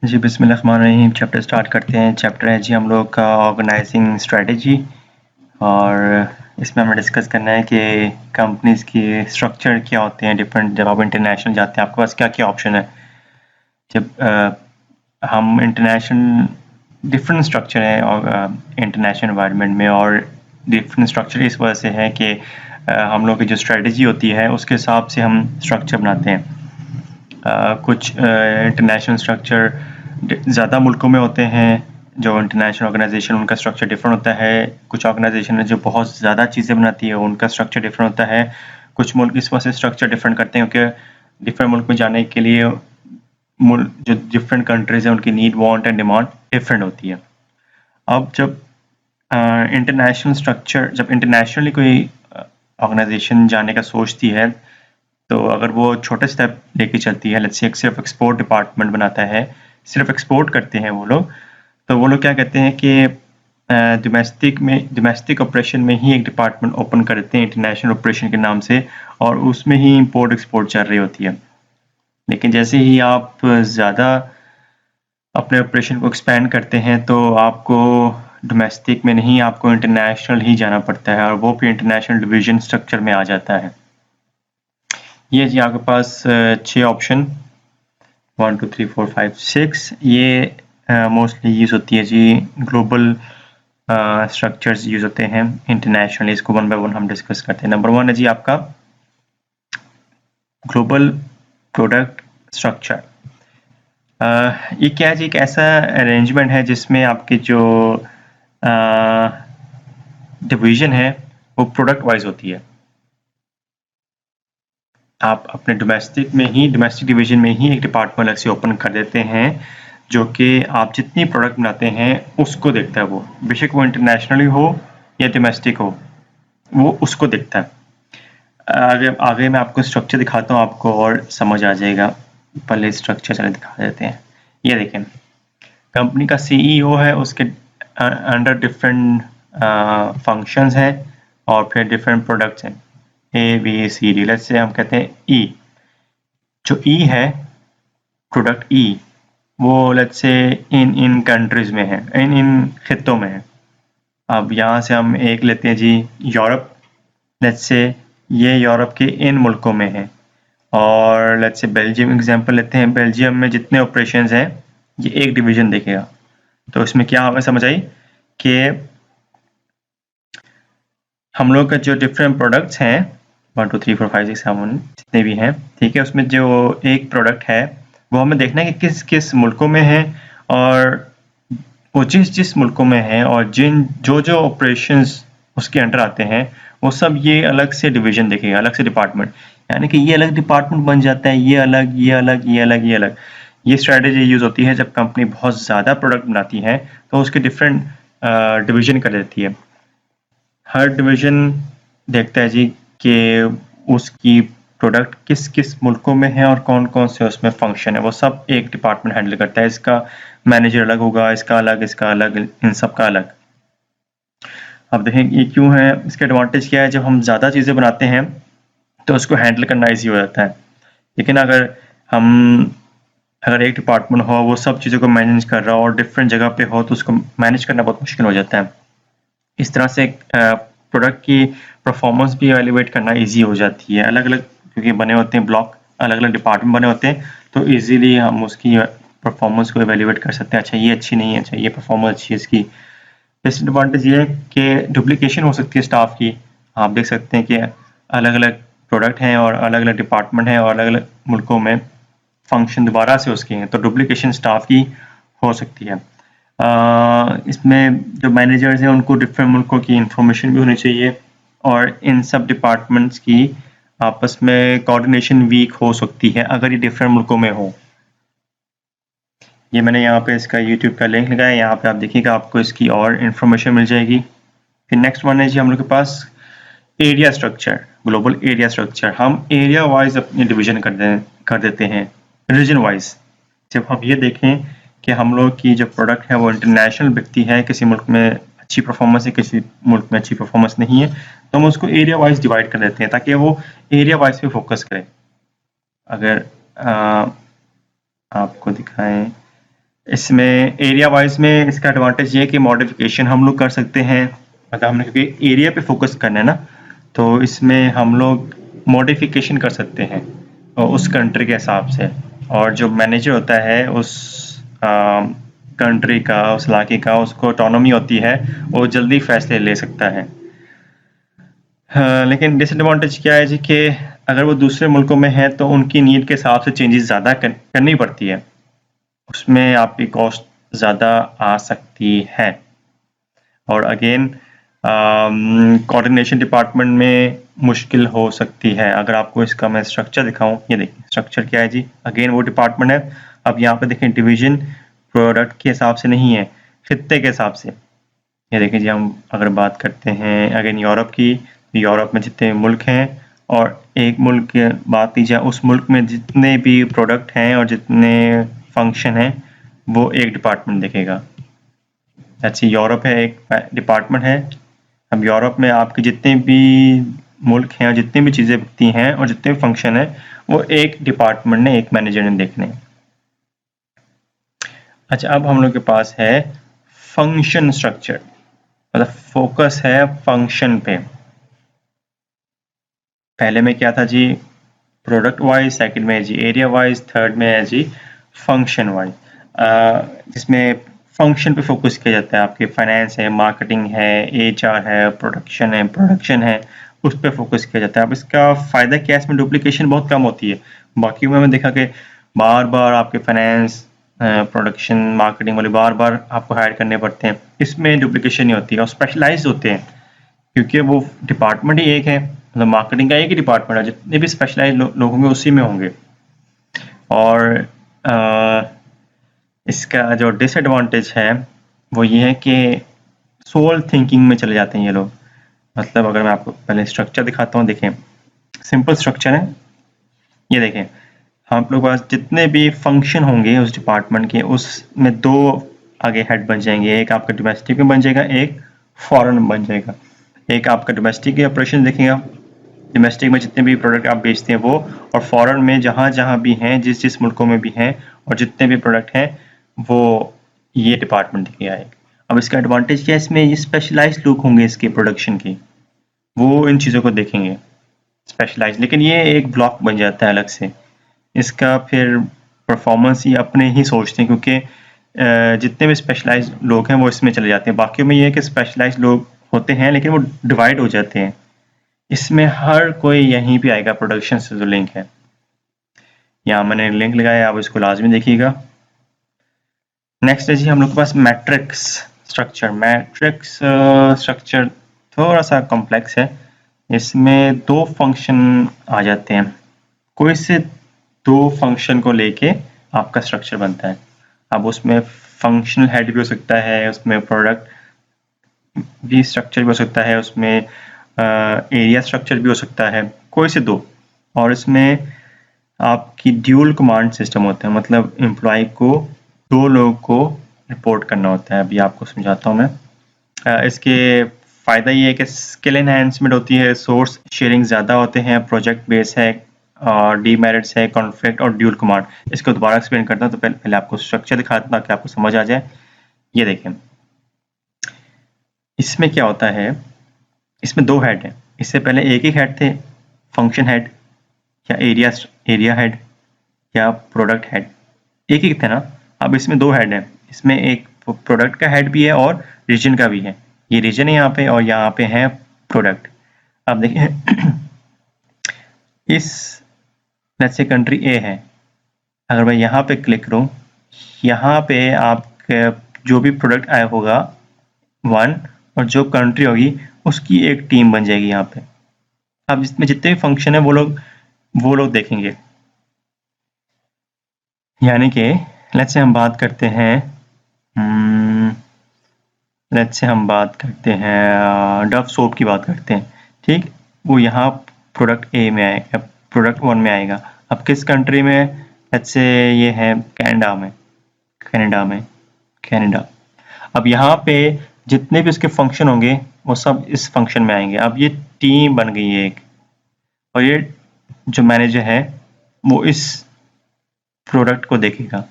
जी, बिस्मिल्लाहिर्रहमानिर्रहीम। Chapter start करते हैं। चैप्टर है जी हम लोग का ऑर्गेनाइजिंग स्ट्रेटजी, और इसमें हमें डिस्कस करना है कि कंपनीज की स्ट्रक्चर क्या होते हैं डिफरेंट। जब आप इंटरनेशनल जाते हैं आपके पास क्या क्या ऑप्शन है। जब हम इंटरनेशनल डिफरेंट स्ट्रक्चर है और इंटरनेशनल एनवायरनमेंट में, और डिफरेंट स्ट्रक्चर इस वजह से है कि हम लोग की जो स्ट्रेटजी होती है उसके हिसाब से हम स्ट्रक्चर बनाते हैं। कुछ इंटरनेशनल स्ट्रक्चर ज़्यादा मुल्कों में होते हैं। जो इंटरनेशनल ऑर्गेनाइजेशन उनका स्ट्रक्चर डिफरेंट होता है। कुछ ऑर्गेनाइजेशन है जो बहुत ज़्यादा चीज़ें बनाती है, उनका स्ट्रक्चर डिफरेंट होता है। कुछ मुल्क इस वजह से स्ट्रक्चर डिफरेंट करते हैं क्योंकि डिफरेंट मुल्क में जाने के लिए जो डिफरेंट कंट्रीज हैं उनकी need, want and demand different होती है। अब जब इंटरनेशनल स्ट्रक्चर, जब इंटरनेशनली कोई ऑर्गेनाइजेशन जाने का सोचती है, तो अगर वो छोटे स्टेप लेके चलती है, लेट्स से सिर्फ एक्सपोर्ट डिपार्टमेंट बनाता है, सिर्फ एक्सपोर्ट करते हैं वो लोग, तो वो लोग क्या कहते हैं कि डोमेस्टिक ऑपरेशन में ही एक डिपार्टमेंट ओपन कर देते हैं इंटरनेशनल ऑपरेशन के नाम से, और उसमें ही इंपोर्ट एक्सपोर्ट चल रही होती है। लेकिन जैसे ही आप ज़्यादा अपने ऑपरेशन को एक्सपेंड करते हैं तो आपको डोमेस्टिक में नहीं, आपको इंटरनेशनल ही जाना पड़ता है, और वो फिर इंटरनेशनल डिवीजन स्ट्रक्चर में आ जाता है। ये जी आपके पास 6 ऑप्शन 1 2 3 4 5 6 ये मोस्टली यूज़ होती है जी। ग्लोबल स्ट्रक्चर्स यूज़ होते हैं इंटरनेशनली। इसको वन बाय वन हम डिस्कस करते हैं। नंबर 1 है जी आपका ग्लोबल प्रोडक्ट स्ट्रक्चर। ये क्या है जी, एक ऐसा अरेंजमेंट है जिसमें आपकी जो डिवीजन है वो प्रोडक्ट वाइज होती है। आप अपने डोमेस्टिक डिवीजन में ही एक डिपार्टमेंट अलग से ओपन कर देते हैं, जो कि आप जितनी प्रोडक्ट बनाते हैं उसको देखता है। वो बेशक वो इंटरनेशनली हो या डोमेस्टिक हो, वो उसको देखता है। आगे आगे मैं आपको स्ट्रक्चर दिखाता हूँ, आपको और समझ आ जाएगा। पहले स्ट्रक्चर चले दिखा देते हैं। ये देखें, कंपनी का सीईओ है, उसके अंडर डिफरेंट फंक्शंस हैं, और फिर डिफरेंट प्रोडक्ट्स हैं A B C D. Let's say हम कहते हैं ई। जो ई है, प्रोडक्ट ई, वो लेट्स से इन कंट्रीज में है, इन खित्तों में है। अब यहाँ से हम एक लेते हैं जी यूरोप। लेट्स से ये यूरोप के इन मुल्कों में है। और लेट्स से बेल्जियम एग्जांपल लेते हैं। बेल्जियम में जितने ऑपरेशंस हैं ये एक डिवीजन देखेगा। तो इसमें क्या हमें समझ आई कि हम लोग का जो डिफरेंट प्रोडक्ट्स हैं 1 2 3 4 5 6 7 जितने भी हैं, ठीक है, उसमें जो एक प्रोडक्ट है वो हमें देखना है कि किस किस मुल्कों में है, और वो जिस जिस मुल्कों में है, और जिन जो जो ऑपरेशंस उसके अंडर आते हैं वो सब ये अलग से डिवीजन देखेगा, अलग से डिपार्टमेंट। यानी कि ये अलग डिपार्टमेंट बन जाता है, ये अलग, ये अलग, ये अलग, ये अलग। ये स्ट्रेटेजी यूज होती है जब कंपनी बहुत ज़्यादा प्रोडक्ट बनाती है तो उसके डिफरेंट डिवीजन कर देती है। हर डिवीजन देखता है जी कि उसकी प्रोडक्ट किस किस मुल्कों में है और कौन कौन से उसमें फंक्शन है, वो सब एक डिपार्टमेंट हैंडल करता है। इसका मैनेजर अलग होगा, इसका अलग, इसका अलग, इन सब का अलग। अब देखें ये क्यों है, इसके एडवांटेज क्या है। जब हम ज़्यादा चीज़ें बनाते हैं तो उसको हैंडल करना ईजी हो जाता है। लेकिन अगर एक डिपार्टमेंट हो, वो सब चीज़ों को मैनेज कर रहा हो और डिफरेंट जगह पे हो, तो उसको मैनेज करना बहुत मुश्किल हो जाता है। इस तरह से प्रोडक्ट की परफॉर्मेंस भी एवेल्युएट करना इजी हो जाती है। अलग अलग क्योंकि बने होते हैं ब्लॉक, अलग अलग डिपार्टमेंट बने होते हैं, तो इजीली हम उसकी परफॉर्मेंस को एवेल्युएट कर सकते हैं। अच्छा ये अच्छी नहीं है, अच्छा ये परफॉर्मेंस अच्छी है इसकी। डिसएडवांटेज ये है कि डुप्लीकेशन हो सकती है स्टाफ की। आप देख सकते हैं कि अलग अलग प्रोडक्ट हैं और अलग अलग डिपार्टमेंट हैं और अलग अलग मुल्कों में फंक्शन दोबारा से उसके हैं, तो डुप्लीकेशन स्टाफ की हो सकती है। इसमें जो मैनेजर्स हैं उनको डिफरेंट मुल्कों की इंफॉर्मेशन भी होनी चाहिए, और इन सब डिपार्टमेंट्स की आपस में कोऑर्डिनेशन वीक हो सकती है अगर ये डिफरेंट मुल्कों में हो। ये मैंने यहाँ पे इसका यूट्यूब का लिंक लगाया, यहाँ पे आप देखिएगा, आपको इसकी और इन्फॉर्मेशन मिल जाएगी। फिर नेक्स्ट वन है जी हम लोग के पास area structure, global area structure. हम एरिया वाइज अपनी डिवीजन कर देते हैं, रीजन वाइज। जब हम ये देखें कि हम लोग की जो प्रोडक्ट है वो इंटरनेशनल बिकती है, किसी मुल्क में अच्छी परफॉर्मेंस है, किसी मुल्क में अच्छी परफॉर्मेंस नहीं है, तो हम उसको एरिया वाइज डिवाइड कर देते हैं ताकि वो एरिया वाइज पे फोकस करें। अगर आपको दिखाएं इसमें एरिया वाइज में इसका एडवांटेज ये है कि मॉडिफिकेशन हम लोग कर सकते हैं, मतलब हमने क्योंकि एरिया पे फोकस करना है ना, तो इसमें हम लोग मॉडिफिकेशन कर सकते हैं और उस कंट्री के हिसाब से, और जो मैनेजर होता है उस कंट्री का, उस इलाके का, उसको ऑटोनॉमी होती है, वो जल्दी फैसले ले सकता है। लेकिन डिसएडवांटेज क्या है जी कि अगर वो दूसरे मुल्कों में है तो उनकी नीड के हिसाब से चेंजेस ज़्यादा करनी पड़ती है, उसमें आपकी कॉस्ट ज़्यादा आ सकती है। और अगेन कोऑर्डिनेशन डिपार्टमेंट में मुश्किल हो सकती है। अगर आपको इसका मैं स्ट्रक्चर दिखाऊं, ये देखिए स्ट्रक्चर क्या है जी, अगेन वो डिपार्टमेंट है। अब यहाँ पे देखें डिवीजन प्रोडक्ट के हिसाब से नहीं है, खित्ते के हिसाब से। ये देखें जी, हम अगर बात करते हैं अगेन यूरोप की, तो यूरोप में जितने मुल्क हैं और एक मुल्क की बात की जाए, उस मुल्क में जितने भी प्रोडक्ट हैं और जितने फंक्शन हैं वो एक डिपार्टमेंट देखेगा। ऐसे यूरोप है, एक डिपार्टमेंट है। अब यूरोप में आपके जितने भी मुल्क हैं और जितनी भी चीज़ें बिकती हैं और जितने भी फंक्शन हैं वो एक डिपार्टमेंट ने, एक मैनेजर ने देखने हैं। अच्छा, अब हम लोग के पास है फंक्शन स्ट्रक्चर, मतलब फोकस है फंक्शन पे। पहले में क्या था जी, प्रोडक्ट वाइज, सेकंड में है जी एरिया वाइज, थर्ड में है जी फंक्शन वाइज, जिसमें फंक्शन पे फोकस किया जाता है। आपके फाइनेंस है, मार्केटिंग है, एचआर है, प्रोडक्शन है, उस पर फोकस किया जाता है। अब इसका फ़ायदा क्या है, इसमें डुप्लीकेशन बहुत कम होती है। बाकी में मैंने देखा कि बार बार आपके फाइनेंस, प्रोडक्शन, मार्केटिंग वाले बार बार आपको हायर करने पड़ते हैं। इसमें डुप्लीकेशन नहीं होती है और स्पेशलाइज होते हैं, क्योंकि वो डिपार्टमेंट ही एक है, मतलब मार्केटिंग का एक ही डिपार्टमेंट है, जितने भी स्पेशलाइज लोग होंगे उसी में होंगे। और इसका जो डिसएडवांटेज है वो ये है कि सोल थिंकिंग में चले जाते हैं ये लोग। मतलब अगर मैं आपको पहले स्ट्रक्चर दिखाता हूँ, देखें सिंपल स्ट्रक्चर है, ये देखें हम लोग पास जितने भी फंक्शन होंगे उस डिपार्टमेंट के, उसमें दो आगे हेड बन जाएंगे, एक आपका डोमेस्टिक में बन जाएगा, एक फॉरेन में बन जाएगा। एक आपका डोमेस्टिक के ऑपरेशन देखेगा, डोमेस्टिक में जितने भी प्रोडक्ट आप बेचते हैं वो, और फॉरेन में जहाँ जहाँ भी हैं, जिस जिस मुल्कों में भी हैं और जितने भी प्रोडक्ट हैं वो ये डिपार्टमेंट देखेगा एक। अब इसका एडवांटेज क्या है, इसमें ये स्पेशलाइज्ड लोग होंगे इसके प्रोडक्शन के, वो इन चीज़ों को देखेंगे स्पेशलाइज, लेकिन ये एक ब्लॉक बन जाता है अलग से। इसका फिर परफॉर्मेंस ये अपने ही सोचते हैं, क्योंकि जितने भी स्पेशलाइज लोग हैं वो इसमें चले जाते हैं। बाकी में ये है कि स्पेशलाइज लोग होते हैं लेकिन वो डिवाइड हो जाते हैं। इसमें हर कोई यहीं पे आएगा, प्रोडक्शन से जो लिंक है, यहाँ मैंने लिंक लगाया, आप इसको लाजमी देखिएगा। नेक्स्ट है जी हम लोग के पास मैट्रिक्स स्ट्रक्चर। मैट्रिक्स स्ट्रक्चर थोड़ा सा कॉम्प्लेक्स है, इसमें दो फंक्शन आ जाते हैं, कोई से दो फंक्शन को लेके आपका स्ट्रक्चर बनता है। अब उसमें फंक्शनल हेड भी हो सकता है, उसमें प्रोडक्ट भी स्ट्रक्चर भी हो सकता है, उसमें एरिया स्ट्रक्चर भी हो सकता है, कोई से दो। और इसमें आपकी ड्यूल कमांड सिस्टम होता है, मतलब एम्प्लॉय को दो लोगों को रिपोर्ट करना होता है। अभी आपको समझाता हूँ मैं। इसके फ़ायदा ये है कि स्किल एनहांसमेंट होती है, सोर्स शेयरिंग ज़्यादा होते हैं, प्रोजेक्ट बेस है, और डीमेरिट्स है, कॉन्फ्लिक्ट और ड्यूल कमांड। इसको दोबारा एक्सप्लेन करता हूँ, तो पहले आपको स्ट्रक्चर दिखाता हूँ ताकि आपको समझ आ जाए। ये देखें इसमें क्या होता है, इसमें दो हेड हैं। इससे पहले एक ही हेड थे, फंक्शन हेड या एरिया हेड या प्रोडक्ट हेड, एक ही थे ना। अब इसमें दो हेड हैं, इसमें एक प्रोडक्ट का हेड भी है और रीजन का भी है। ये रीजन है यहाँ पे और यहाँ पे है प्रोडक्ट। अब देखिए इस लेट्स से कंट्री ए है, अगर मैं यहाँ पे क्लिक करूँ, यहाँ पे आपके जो भी प्रोडक्ट आया होगा वन, और जो कंट्री होगी उसकी एक टीम बन जाएगी यहाँ पे। अब इसमें जितने भी फंक्शन है वो लोग देखेंगे। यानी कि लेट्स से हम बात करते हैं, लेट्स से हम बात करते हैं डव सोप की बात करते हैं, ठीक। वो यहाँ प्रोडक्ट ए में आएगा, प्रोडक्ट वन में आएगा। अब किस कंट्री में, लेट्स से ये है कनाडा। अब यहाँ पे जितने भी उसके फंक्शन होंगे वो सब इस फंक्शन में आएंगे। अब ये टीम बन गई है एक, और ये जो मैनेजर है वो इस प्रोडक्ट को देखेगा।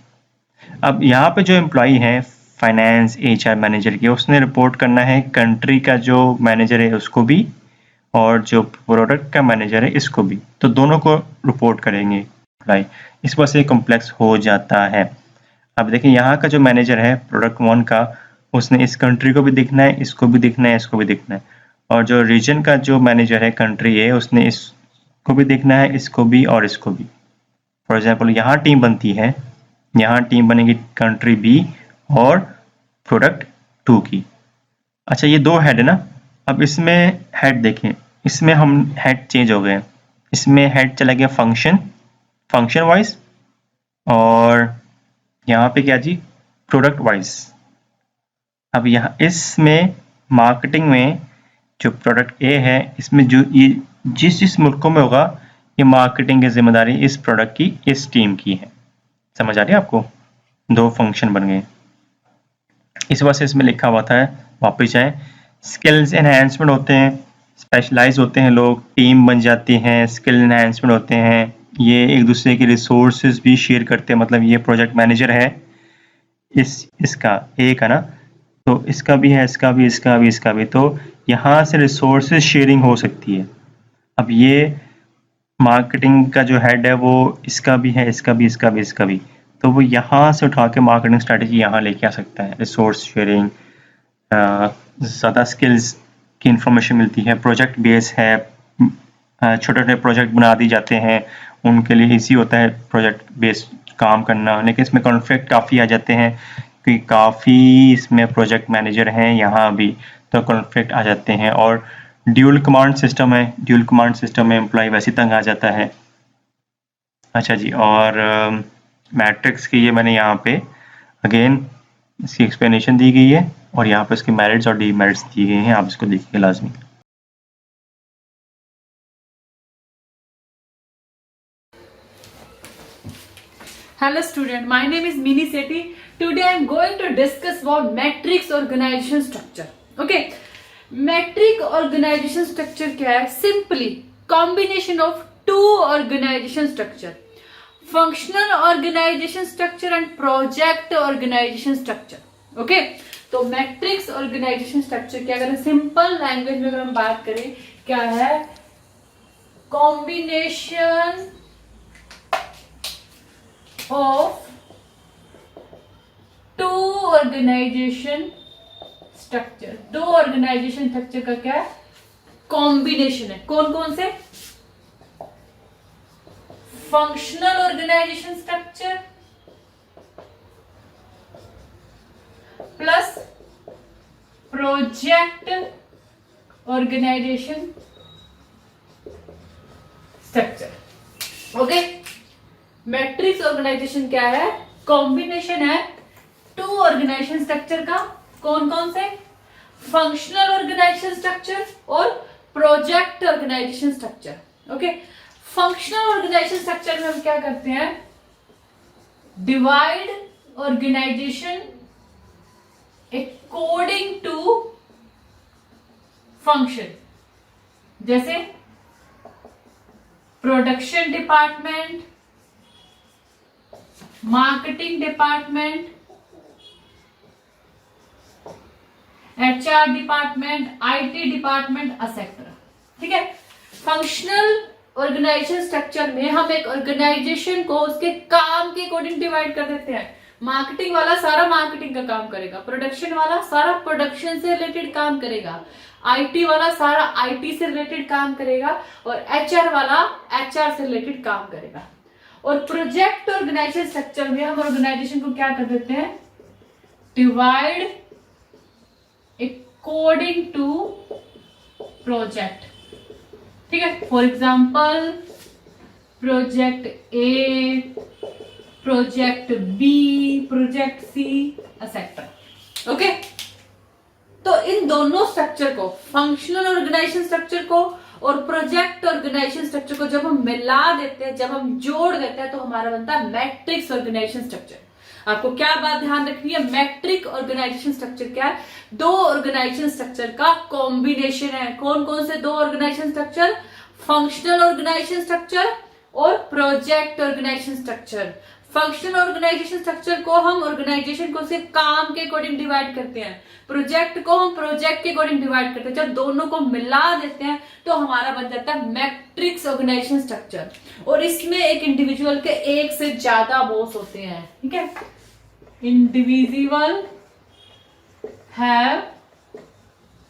अब यहाँ पे जो एम्प्लॉई है फाइनेंस HR मैनेजर की, उसने रिपोर्ट करना है कंट्री का जो मैनेजर है उसको भी, और जो प्रोडक्ट का मैनेजर है इसको भी, तो दोनों को रिपोर्ट करेंगे एम्प्लॉई। इस वजह से कॉम्प्लेक्स हो जाता है। अब देखिए यहाँ का जो मैनेजर है प्रोडक्ट 1 का, उसने इस कंट्री को भी देखना है, इसको भी देखना है, इसको भी देखना है। और जो रीजन का जो मैनेजर है कंट्री है, उसने इसको भी देखना है, इसको भी और इसको भी। फॉर एग्जाम्पल यहाँ टीम बनती है, यहाँ टीम बनेगी कंट्री बी और प्रोडक्ट 2 की। अच्छा ये 2 हेड है ना। अब इसमें हेड देखें, इसमें हम हेड चेंज हो गए, इसमें हेड चला गया फंक्शन वाइज, और यहाँ पे क्या जी, प्रोडक्ट वाइज। अब यहाँ इसमें मार्केटिंग में जो प्रोडक्ट ए है, इसमें जो ये जिस मुल्कों में होगा, ये मार्केटिंग की जिम्मेदारी इस प्रोडक्ट की इस टीम की है। समझ आ रही है आपको? 2 फंक्शन बन गए। इस वजह से इसमें लिखा हुआ था, वापस जाएं, स्किल्स एनहांसमेंट होते हैं, स्पेशलाइज होते हैं लोग, टीम बन जाती हैं, स्किल एनहांसमेंट होते हैं, ये एक दूसरे के रिसोर्सेज भी शेयर करते हैं। मतलब ये प्रोजेक्ट मैनेजर है इसका ए का ना, तो इसका भी है, इसका भी, इसका भी, इसका भी, तो यहाँ से रिसोर्सेज शेयरिंग हो सकती है। अब ये मार्केटिंग का जो हेड है वो इसका भी है, इसका भी, इसका भी, इसका भी, तो वो यहाँ से उठा के मार्केटिंग स्ट्रेटेजी यहाँ लेके आ सकता है। रिसोर्स शेयरिंग, ज़्यादा स्किल्स की इंफॉर्मेशन मिलती है, प्रोजेक्ट बेस है, छोटे छोटे प्रोजेक्ट बना दी जाते हैं, उनके लिए इजी होता है प्रोजेक्ट बेस काम करना। लेकिन इसमें कॉन्फ्लिक्ट काफ़ी आ जाते हैं कि काफ़ी इसमें प्रोजेक्ट मैनेजर हैं यहाँ भी, तो कॉन्फ्लिक्ट आ जाते हैं। और ड्यूल कमांड सिस्टम है, ड्यूल कमांड सिस्टम में एम्प्लॉय वैसे तंग आ जाता है। अच्छा जी, और मैट्रिक्स की ये मैंने यहाँ पे अगेन इसकी एक्सप्लेनेशन दी गई है, और यहाँ पे इसके मेरिट्स और डीमेरिट्स दिए गए हैं, आप इसको देखिए लाजमी। Hello student, my name is Mini Sethi. Today I am going to discuss about matrix organization structure. Okay, matrix organization structure क्या है? Simply combination of two organization structure, functional organization structure and project organization structure. Okay, तो matrix organisation structure क्या, अगर simple language में अगर हम बात करें, क्या है? Combination of two organization structure। दो ऑर्गेनाइजेशन स्ट्रक्चर का क्या है? कॉम्बिनेशन है। कौन कौन से? Functional organisation structure plus project organisation structure. Okay, matrix organisation क्या है? कॉम्बिनेशन है टू ऑर्गेनाइजेशन स्ट्रक्चर का। कौन कौन से? फंक्शनल ऑर्गेनाइजेशन स्ट्रक्चर और project organisation structure. Okay, functional organisation structure में हम क्या करते हैं? Divide organisation according to function. जैसे production department, marketing department, HR department, IT department, etcetera. ठीक है, फंक्शनल ऑर्गेनाइजेशन स्ट्रक्चर में हम एक ऑर्गेनाइजेशन को उसके काम के अकॉर्डिंग डिवाइड कर देते हैं। मार्केटिंग वाला सारा मार्केटिंग का काम करेगा, प्रोडक्शन वाला सारा प्रोडक्शन से रिलेटेड काम करेगा, IT वाला सारा IT से रिलेटेड काम करेगा, और HR वाला HR से रिलेटेड काम करेगा। और प्रोजेक्ट ऑर्गेनाइजेशन स्ट्रक्चर में हम ऑर्गेनाइजेशन को क्या कर देते हैं? Divide according to project. ठीक है, for example project A, project B, project C, etcetera. Okay, तो इन दोनों स्ट्रक्चर को, फंक्शनल ऑर्गेनाइजेशन स्ट्रक्चर को और प्रोजेक्ट ऑर्गेनाइजेशन स्ट्रक्चर को जब हम मिला देते हैं, जब हम जोड़ देते हैं, तो हमारा बनता है मैट्रिक्स ऑर्गेनाइजेशन स्ट्रक्चर। आपको क्या बात ध्यान रखनी है? मैट्रिक्स ऑर्गेनाइजेशन स्ट्रक्चर क्या है? दो ऑर्गेनाइजेशन स्ट्रक्चर का कॉम्बिनेशन है। कौन कौन से दो organisation structure? Functional organisation structure और project organisation structure. Functional organisation structure को हम ऑर्गेनाइजेशन को सिर्फ काम के अकॉर्डिंग डिवाइड करते हैं, प्रोजेक्ट को हम प्रोजेक्ट के अकॉर्डिंग डिवाइड करते हैं। जब दोनों को मिला देते हैं तो हमारा बन जाता है मैट्रिक्स ऑर्गेनाइजेशन स्ट्रक्चर, और इसमें एक इंडिविजुअल के एक से ज्यादा बॉस होते हैं। ठीक है, individual have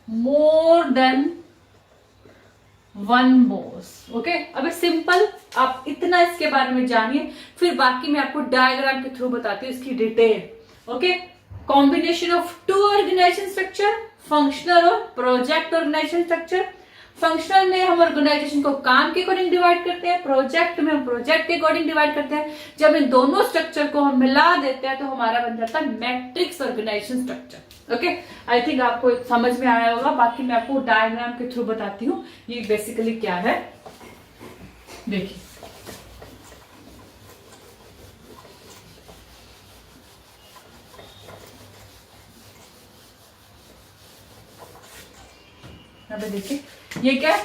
more than one boss. Okay, अब सिंपल, आप इतना इसके बारे में जानिए, फिर बाकी मैं आपको डायग्राम के थ्रू बताती हूँ इसकी detail. Okay, combination of two organisation structure, functional और प्रोजेक्ट ऑर्गेनाइजेशन स्ट्रक्चर। फंक्शनल में हम ऑर्गेनाइजेशन को काम के अकॉर्डिंग डिवाइड करते हैं, प्रोजेक्ट में हम प्रोजेक्ट के अकॉर्डिंग डिवाइड करते हैं। जब इन दोनों स्ट्रक्चर को हम मिला देते हैं तो हमारा बन जाता है matrix organisation structure. Okay, I think आपको समझ में आया होगा। बाकी मैं आपको डायग्राम के थ्रू बताती हूँ ये बेसिकली क्या है। देखिए, अभी देखिए ये क्या है,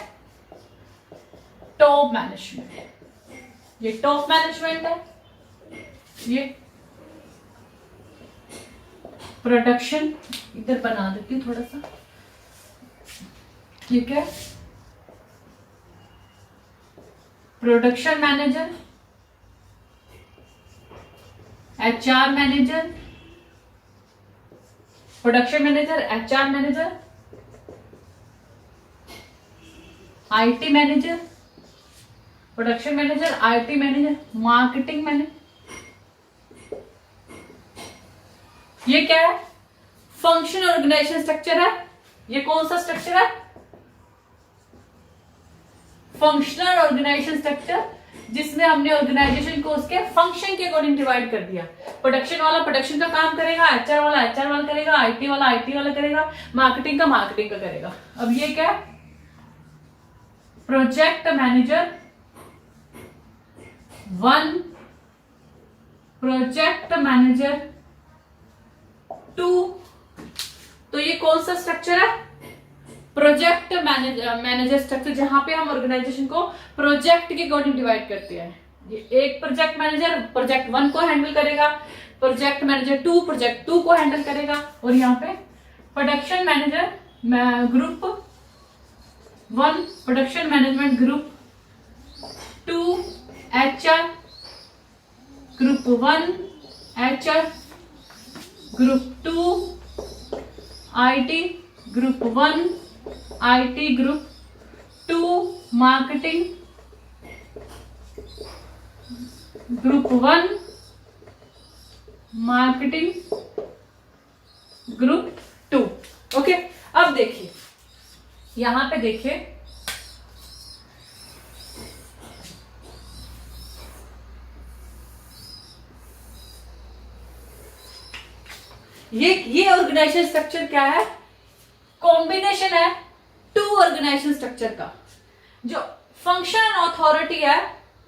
टॉप मैनेजमेंट। ये टॉप मैनेजमेंट है, ये प्रोडक्शन, इधर बना देती हूँ थोड़ा सा। ये क्या है, production manager, HR manager, production manager, HR manager, IT manager, production manager, IT manager, marketing manager. ये क्या है, फंक्शनल ऑर्गेनाइजेशन स्ट्रक्चर है। ये कौन सा स्ट्रक्चर है, फंक्शनल ऑर्गेनाइजेशन स्ट्रक्चर, जिसमें हमने ऑर्गेनाइजेशन को उसके फंक्शन के अकॉर्डिंग डिवाइड कर दिया। प्रोडक्शन वाला प्रोडक्शन का काम करेगा, एचआर वाला एचआर वाला करेगा, आईटी वाला आईटी वाला करेगा, मार्केटिंग का मार्केटिंग का करेगा। अब ये क्या है, प्रोजेक्ट मैनेजर 1, प्रोजेक्ट मैनेजर 2। तो ये कौन सा स्ट्रक्चर है, प्रोजेक्ट मैनेजर स्ट्रक्चर, जहां पे हम ऑर्गेनाइजेशन को प्रोजेक्ट के अकॉर्डिंग डिवाइड करते हैं। ये एक प्रोजेक्ट मैनेजर प्रोजेक्ट 1 को हैंडल करेगा, प्रोजेक्ट मैनेजर 2 प्रोजेक्ट 2 को हैंडल करेगा, और यहाँ पे production manager group 1 production management group 2 HR group 1 HR group 2 IT group 1 IT group 2 marketing group 1 marketing group 2। Okay, अब देखिए यहां पे देखिए, ये ऑर्गेनाइजेशन स्ट्रक्चर क्या है, कॉम्बिनेशन है टू ऑर्गेनाइजेशन स्ट्रक्चर का। जो फंक्शनल अथॉरिटी है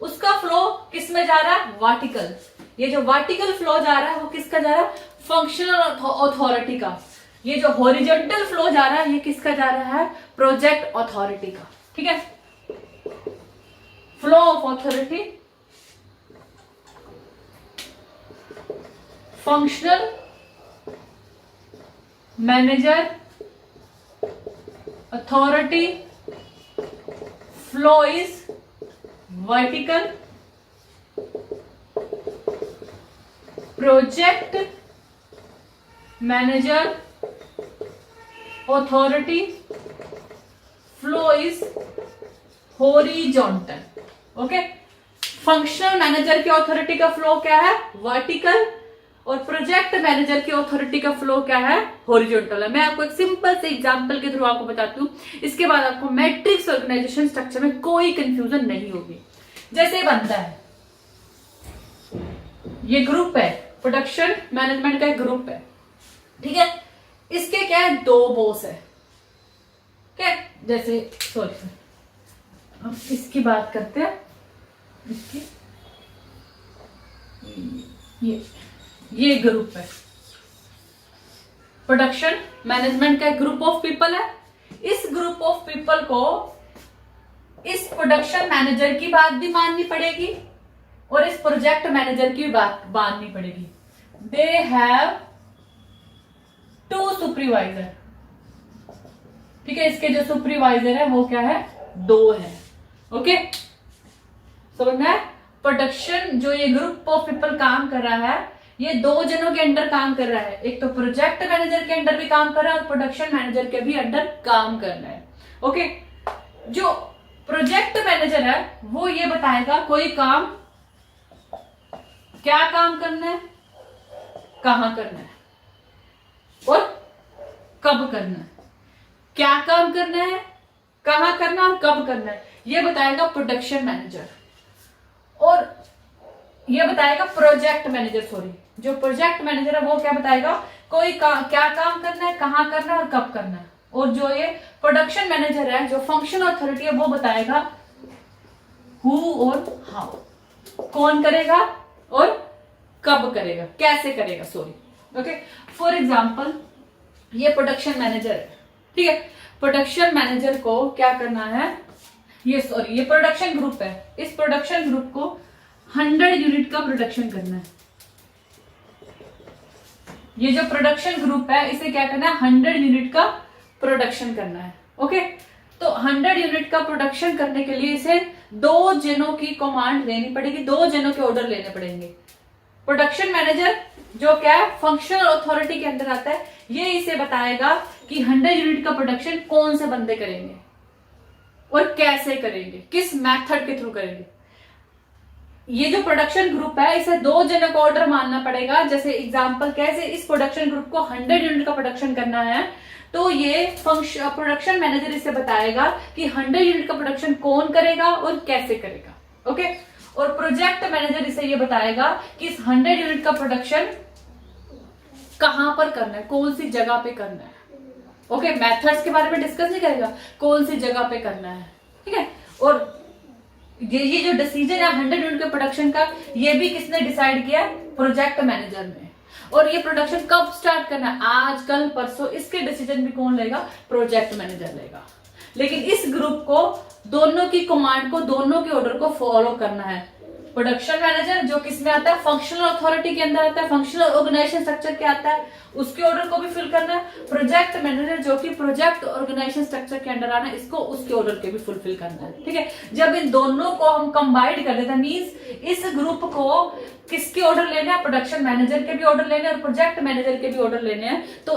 उसका फ्लो किस में जा रहा है, वर्टिकल। ये जो वर्टिकल फ्लो जा रहा है वो किसका जा रहा है, फंक्शनल अथॉरिटी का। ये जो हॉरिजॉन्टल फ्लो जा रहा है ये किसका जा रहा है, प्रोजेक्ट अथॉरिटी का। ठीक है, flow of authority, functional manager authority, flow is vertical, project manager authority, flow is horizontal. Okay, functional manager की अथॉरिटी का फ्लो क्या है, वर्टिकल, और प्रोजेक्ट मैनेजर की अथॉरिटी का फ्लो क्या है, हॉरिजॉन्टल है। मैं आपको एक सिंपल से एग्जांपल के थ्रू आपको बताती हूँ, इसके बाद आपको मैट्रिक्स ऑर्गेनाइजेशन स्ट्रक्चर में कोई कंफ्यूजन नहीं होगी। जैसे बनता है, ये ग्रुप है, प्रोडक्शन मैनेजमेंट का एक ग्रुप है। ठीक है, इसके क्या है, दो बॉस है। क्या, जैसे सॉरी अब इसकी बात करते हैं, इसकी ये ग्रुप है, प्रोडक्शन मैनेजमेंट का ग्रुप ऑफ पीपल है। इस ग्रुप ऑफ पीपल को इस प्रोडक्शन मैनेजर की बात भी माननी पड़ेगी, और इस प्रोजेक्ट मैनेजर की बात माननी पड़ेगी। दे हैव 2 सुपरवाइजर, ठीक है, इसके जो सुपरवाइजर है वो क्या है, 2 है। ओके, समझ में? प्रोडक्शन जो ये ग्रुप ऑफ पीपल काम कर रहा है, ये 2 जनों के अंडर काम कर रहा है। एक तो प्रोजेक्ट मैनेजर के अंडर भी काम कर रहा है और प्रोडक्शन मैनेजर के भी अंडर काम कर रहा है। ओके, जो प्रोजेक्ट मैनेजर है वो ये बताएगा कोई काम, क्या काम करना है, कहां करना है और कब करना है। क्या काम करना है, कहां करना है और कब करना है, ये बताएगा प्रोडक्शन मैनेजर। और ये बताएगा प्रोजेक्ट मैनेजर, सॉरी, जो प्रोजेक्ट मैनेजर है वो क्या बताएगा, कोई क्या काम करना है, कहां करना है और कब करना है। और जो ये प्रोडक्शन मैनेजर है, जो फंक्शन अथॉरिटी है, वो बताएगा हु और हाउ, कौन करेगा और कब करेगा, कैसे करेगा, सॉरी। ओके, फॉर एग्जाम्पल ये प्रोडक्शन मैनेजर है, ठीक है। प्रोडक्शन मैनेजर को क्या करना है, ये प्रोडक्शन ग्रुप है, इस प्रोडक्शन ग्रुप को 100 यूनिट का प्रोडक्शन करना है। ये जो प्रोडक्शन ग्रुप है इसे क्या करना है, 100 यूनिट का प्रोडक्शन करना है। ओके, तो 100 यूनिट का प्रोडक्शन करने के लिए इसे 2 जनों की कमांड लेनी पड़ेगी, 2 जनों के ऑर्डर लेने पड़ेंगे। प्रोडक्शन मैनेजर जो क्या है, फंक्शनल अथॉरिटी के अंदर आता है, ये इसे बताएगा कि 100 यूनिट का प्रोडक्शन कौन से बंदे करेंगे और कैसे करेंगे, किस मेथड के थ्रू करेंगे। ये जो प्रोडक्शन ग्रुप है इसे 2 जनों को ऑर्डर मानना पड़ेगा। जैसे एग्जांपल, कैसे इस प्रोडक्शन ग्रुप को 100 यूनिट का प्रोडक्शन करना है, तो ये प्रोडक्शन मैनेजर इसे बताएगा कि 100 यूनिट का प्रोडक्शन कौन करेगा और कैसे करेगा। ओके, और प्रोजेक्ट मैनेजर इसे ये बताएगा कि इस 100 यूनिट का प्रोडक्शन कहां पर करना है, कौन सी जगह पे करना है। ओके, मेथड्स के बारे में डिस्कस नहीं करेगा, कौन सी जगह पे करना है, ठीक है। और ये जो डिसीजन है 100 यूनिट के प्रोडक्शन का, ये भी किसने डिसाइड किया, प्रोजेक्ट मैनेजर ने। और ये प्रोडक्शन कब स्टार्ट करना है, आज, कल, परसों, इसके डिसीजन भी कौन लेगा, प्रोजेक्ट मैनेजर लेगा। लेकिन इस ग्रुप को दोनों की कमांड को, दोनों के ऑर्डर को फॉलो करना है। प्रोडक्शन मैनेजर जो किसमें आता है, फंक्शनल अथॉरिटी के अंदर आता है, फंक्शनल ऑर्गेनाइजेशन स्ट्रक्चर के आता है, उसके ऑर्डर को भी फिल करना है। प्रोजेक्ट मैनेजर जो कि प्रोजेक्ट ऑर्गेनाइजेशन स्ट्रक्चर के अंडर आना है, इसको उसके ऑर्डर के भी फुलफिल करना है, ठीक है। जब इन दोनों को हम कंबाइंड कर देते हैं, मींस इस ग्रुप को किसके ऑर्डर लेने हैं, प्रोडक्शन मैनेजर के भी ऑर्डर लेने हैं और प्रोजेक्ट मैनेजर के भी ऑर्डर लेने हैं। तो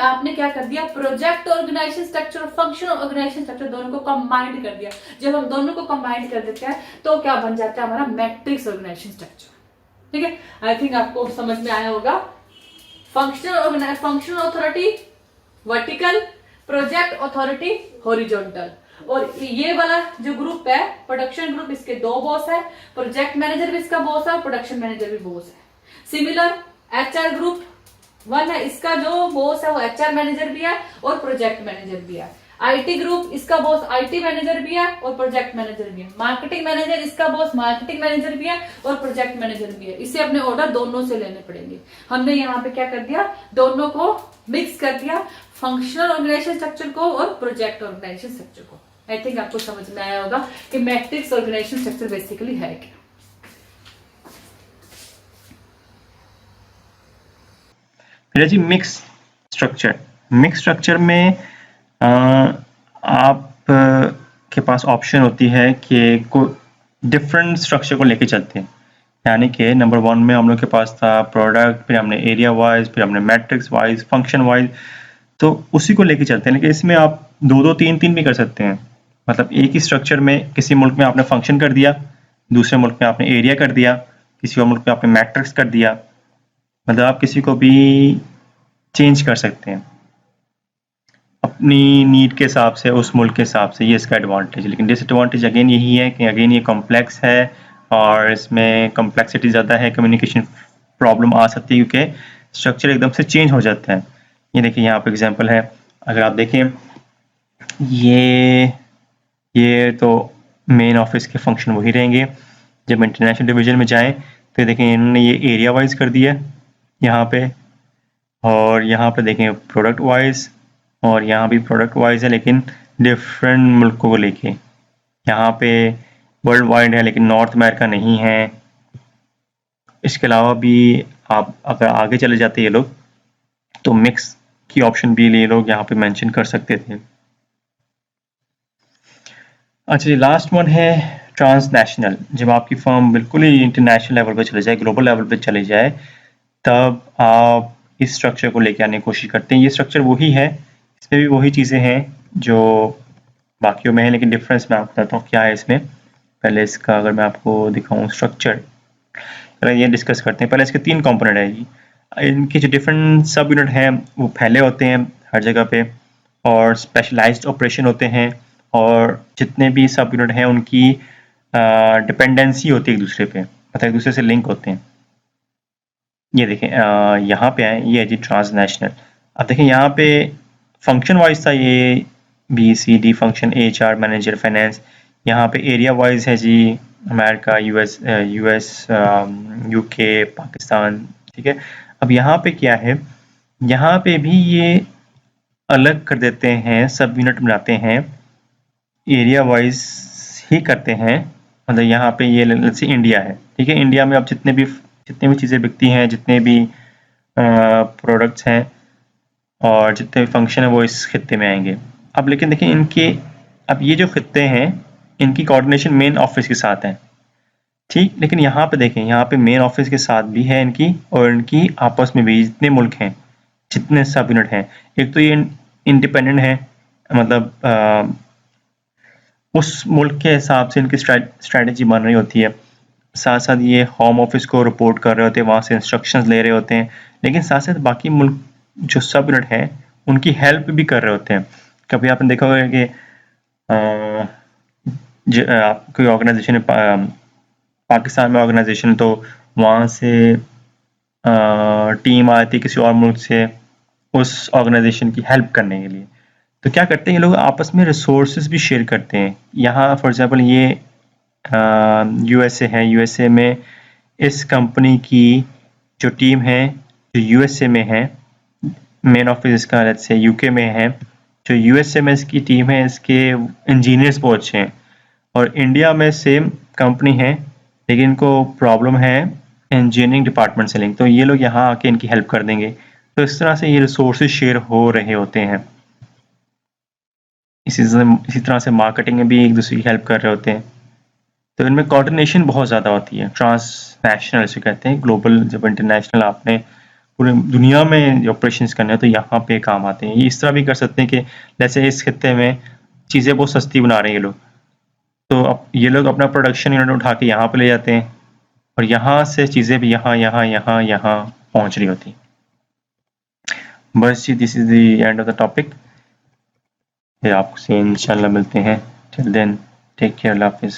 आपने क्या कर दिया, प्रोजेक्ट ऑर्गेनाइजेशन स्ट्रक्चर और फंक्शनल ऑर्गेनाइजेशन स्ट्रक्चर दोनों को कंबाइंड कर दिया। जब हम दोनों को कंबाइंड कर देते हैं तो क्या बन जाता है, हमारा मैट्रिक्स ऑर्गेनाइजेशन स्ट्रक्चर, ठीक है। आई थिंक आपको समझ में आया होगा। Functional authority vertical, project authority horizontal. और ये वाला जो ग्रुप है, प्रोडक्शन ग्रुप, इसके 2 बॉस है, प्रोजेक्ट मैनेजर भी इसका बॉस है और प्रोडक्शन मैनेजर भी बॉस है। सिमिलर एचआर ग्रुप 1 है, इसका जो बॉस है वो एचआर मैनेजर भी है और प्रोजेक्ट मैनेजर भी है। आईटी ग्रुप, इसका बॉस आईटी मैनेजर भी है और प्रोजेक्ट मैनेजर भी है। मार्केटिंग मैनेजर, इसका बॉस मार्केटिंग मैनेजर भी है और प्रोजेक्ट मैनेजर भी है। इसे अपने ऑर्डर दोनों से लेने पड़ेंगे। हमने यहाँ पे क्या कर दिया, दोनों को मिक्स कर दिया, फंक्शनल ऑर्गेनाइजेशन स्ट्रक्चर को और प्रोजेक्ट ऑर्गेनाइजेशन स्ट्रक्चर को। आई थिंक आपको समझ में आया होगा कि मैट्रिक्स ऑर्गेनाइजेशन स्ट्रक्चर बेसिकली है क्या। फिर जी मिक्स स्ट्रक्चर में आप के पास ऑप्शन होती है कि डिफरेंट स्ट्रक्चर को लेके चलते हैं। यानी कि नंबर 1 में हम लोग के पास था प्रोडक्ट, फिर हमने एरिया वाइज, फिर हमने मैट्रिक्स वाइज, फंक्शन वाइज, तो उसी को लेके चलते हैं। लेकिन इसमें आप 2-2, 3-3 भी कर सकते हैं। मतलब एक ही स्ट्रक्चर में किसी मुल्क में आपने फंक्शन कर दिया, दूसरे मुल्क में आपने एरिया कर दिया, किसी और मुल्क में आपने मैट्रिक्स कर दिया। मतलब आप किसी को भी चेंज कर सकते हैं अपनी नीड के हिसाब से, उस मुल्क के हिसाब से। ये इसका एडवांटेज। लेकिन डिसएडवांटेज अगेन यही है कि अगेन ये कॉम्प्लेक्स है और इसमें कॉम्प्लेक्सिटी ज़्यादा है, कम्युनिकेशन प्रॉब्लम आ सकती है क्योंकि स्ट्रक्चर एकदम से चेंज हो जाता है। ये देखिए यहाँ पे एग्जांपल है, अगर आप देखें ये तो मेन ऑफिस के फंक्शन वही रहेंगे। जब इंटरनेशनल डिवीजन में जाएं तो देखें इन्होंने ये एरिया वाइज कर दिया यहाँ पे, और यहाँ पे देखें प्रोडक्ट वाइज, और यहाँ भी प्रोडक्ट वाइज है लेकिन डिफरेंट मुल्कों को लेके। यहाँ पे वर्ल्ड वाइड है लेकिन नॉर्थ अमेरिका नहीं है, इसके अलावा भी आप अगर आगे चले जाते ये लोग तो मिक्स की ऑप्शन भी ये लोग यहाँ पे मेंशन कर सकते थे। अच्छा जी, लास्ट वन है ट्रांसनेशनल। जब आपकी फर्म बिल्कुल ही इंटरनेशनल लेवल पे चले जाए, ग्लोबल लेवल पे चले जाए, तब आप इस स्ट्रक्चर को लेके आने की कोशिश करते हैं। ये स्ट्रक्चर वही है, इसमें भी वही चीज़ें हैं जो बाकियों में है, लेकिन डिफरेंस मैं आपको बताता हूँ क्या है इसमें। पहले इसका अगर मैं आपको दिखाऊँ स्ट्रक्चर, पहले ये डिस्कस करते हैं। पहले इसके 3 कंपोनेंट है जी। इनके जो डिफरेंट सब यूनिट हैं वो फैले होते हैं हर जगह पे, और स्पेशलाइज्ड ऑपरेशन होते हैं, और जितने भी सब यूनिट हैं उनकी डिपेंडेंसी होती है एक दूसरे पे, मतलब एक दूसरे से लिंक होते हैं। ये देखें, यहाँ पे आए, ये है जी ट्रांसनेशनल। अब देखें यहाँ पे फंक्शन वाइज था ये BCD function, HR, manager, finance. यहाँ पे एरिया वाइज है जी अमेरिका, US, UK, पाकिस्तान, ठीक है। अब यहाँ पे क्या है, यहाँ पे भी ये अलग कर देते हैं, सब यूनिट बनाते हैं, एरिया वाइज ही करते हैं। मतलब यहाँ पे ये जैसे इंडिया है, ठीक है। इंडिया में अब जितने भी चीज़ें बिकती हैं, जितने भी प्रोडक्ट्स हैं और जितने भी फंक्शन है वो इस खित्ते में आएंगे। अब लेकिन देखिए इनके, अब ये जो खित्ते हैं इनकी कोऑर्डिनेशन मेन ऑफिस के साथ है, ठीक। लेकिन यहाँ पे देखें, यहाँ पे मेन ऑफिस के साथ भी है इनकी, और इनकी आपस में भी जितने मुल्क हैं, जितने सब यूनिट हैं, एक तो ये इंडिपेंडेंट है, मतलब उस मुल्क के हिसाब से इनकी स्ट्रैटेजी बन रही होती है। साथ साथ ये होम ऑफिस को रिपोर्ट कर रहे होते हैं, वहाँ से इंस्ट्रक्शंस ले रहे होते हैं, लेकिन साथ साथ बाकी मुल्क जो सब यूनिट है उनकी हेल्प भी कर रहे होते हैं। कभी आपने देखा होगा कि आप कोई ऑर्गेनाइजेशन पाकिस्तान में ऑर्गेनाइजेशन, तो वहाँ से टीम आती है किसी और मुल्क से उस ऑर्गेनाइजेशन की हेल्प करने के लिए, तो क्या करते हैं ये लोग आपस में रिसोर्सेज भी शेयर करते हैं। यहाँ फॉर एग्जांपल ये USA है, USA में इस कंपनी की जो टीम है जो USA में है, मेन ऑफिस इसका लेट्स से UK में है, जो USA में इसकी टीम है इसके इंजीनियर्स बहुत अच्छे हैं, और इंडिया में सेम कंपनी है लेकिन इनको प्रॉब्लम है इंजीनियरिंग डिपार्टमेंट से लिंक, तो ये लोग यहाँ आके इनकी हेल्प कर देंगे। तो इस तरह से ये रिसोर्सेज शेयर हो रहे होते हैं। इसी तरह से मार्केटिंग में भी एक दूसरे की हेल्प कर रहे होते हैं। तो इनमें कोऑर्डिनेशन बहुत ज़्यादा होती है। ट्रांसनेशनल इसे कहते हैं, ग्लोबल जब इंटरनेशनल आपने पूरे दुनिया में ऑपरेशंस करने हैं तो यहाँ पे काम आते हैं। ये इस तरह भी कर सकते हैं कि जैसे इस खित्ते में चीज़ें बहुत सस्ती बना रहे हैं ये लोग, तो अब ये लोग अपना प्रोडक्शन यूनिट उठा के यहाँ पे ले जाते हैं, और यहाँ से चीज़ें भी यहाँ पहुँच रही होती। बस जी, this is the end of the topic. फिर आपसे इंशाल्लाह मिलते हैं। टिल देन टेक केयर, अल्लाह हाफिज़।